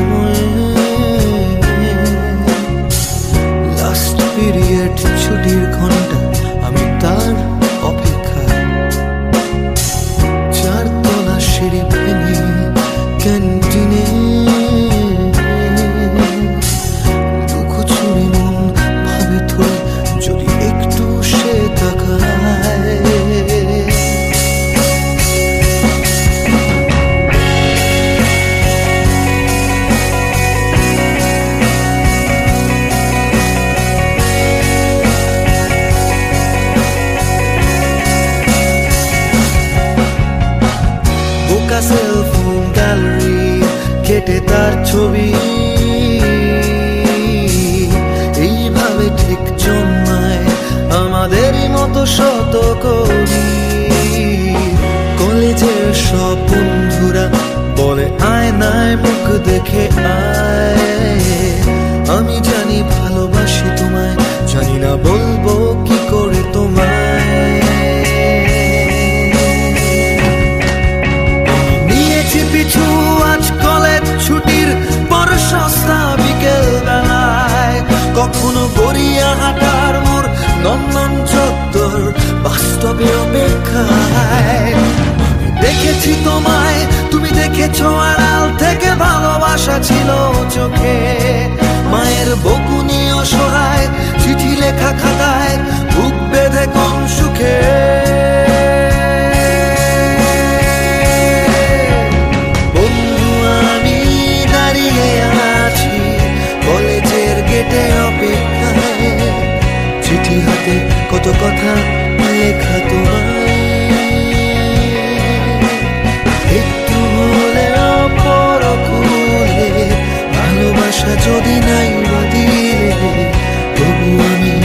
সময়ে last period ছুটির ঘন্টা আমি তার অপেক্ষায় চারতলা সিঁড়ি ভেঙে ক্যান্টিনে দুঃখ ছুড়ে মন ভাবে থই যদি একটু সে তাকায়। সেলফোন গ্যালারি কেটে তার ছবি এইভাবে ঠিক জন্মায় আমাদেরই মতো শত কবি। কলেজের সব বন্ধুরা বলে আয়নায় মুখ দেখে আয়, আমি জানি ভালোবাসি তোমায়, জানি না বলবো কি করে তোমায়। পিছু আজ কলেজ ছুটির পর সস্তা বিকেল বেলায় কখনো গড়িয়া হাঁটার মোর নন্দন চত্বর বাস্তবে অপেক্ষায়। দেখেছি তোমায়, তুমি দেখেছো আড়াল থেকে, ভালোবাসা ছিল চোখে। মায়ের বকুনি অসহায় চিঠি লেখা খাতায় বুক বেঁধে কোন সুখে। চিঠি হাতে কত কথা লেখা তোমায়, একটু হলে অপরকুলে ভালোবাসা যদি নাই দিলে তবু আমি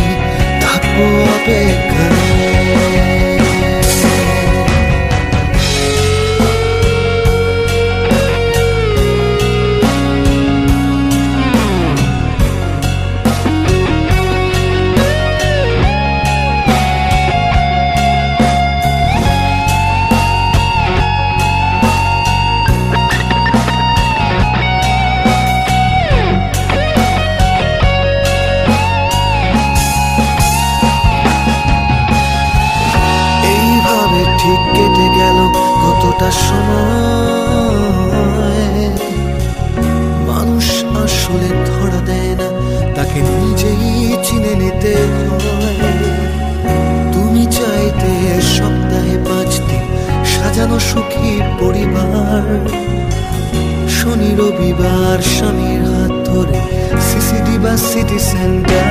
থাকবো অপেক্ষায়। ঠিক কেটে গেল কতটা সময়, মানুষ আসলে ধরা দেয় না, তাকে নিজেই চিনে নিতে হয়। তুমি চাইতে সপ্তাহে 5 দিন সাজানো সুখী পরিবার, শনি রবিবার স্বামীর হাত ধরে সিসিডি বা সিটি সেন্টার।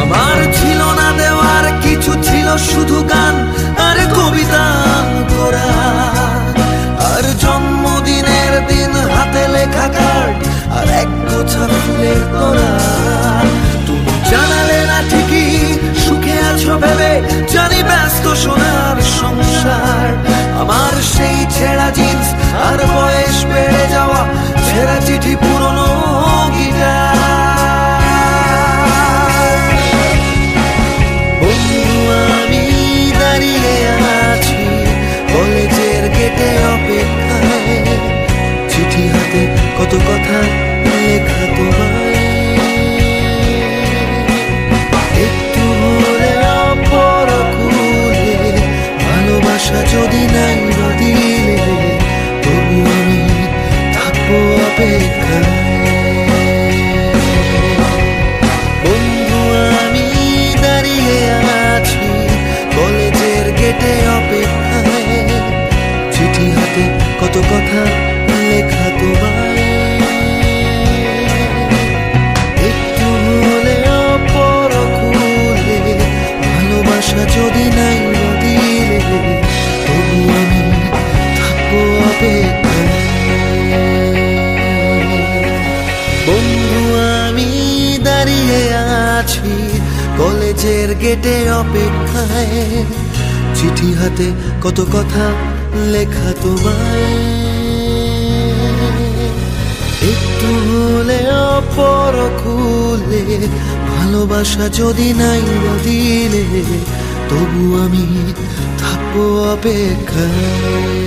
আমার ছিল না দেওয়ার কিছু, ছিল শুধু গান আর কবিতা করা, আর জন্মদিনের দিন হাতে লেখা কার্ড আর এক গোছা ফুলের তোড়া। তুমি জানালে না ঠিকই সুখে আছো ভেবে, জানি ব্যস্ত সোনার সংসার। আমার সেই ছেঁড়া জিন্স আর বয়স বেড়ে যাওয়া ছেঁড়া চিঠি পুরনো গিটার। কলেজের গেটে অপেক্ষায় চিঠি হাতে কত কথা লেখা তোমায়, একটু হলে অপরকুলে ভালোবাসা যদি নাই দিলে তবু আমি থাকবো অপেক্ষায়। বন্ধু আমি দাঁড়িয়ে আছি কলেজের গেটে অপেক্ষায়, চিঠি হাতে কত কথা লেখা তোমায়, একটু হলে অপরকুলে ভালোবাসা যদি নাই দিলে তবু আমি থাকবো অপেক্ষায়। বন্ধু আমি দাঁড়িয়ে আছি কলেজের গেটে অপেক্ষায়, চিঠি হাতে কত কথা লেখা তোমায়, একটু হলে অপরকুলে ভালোবাসা যদি নাই দিলে তবু আমি থাকবো অপেক্ষায়।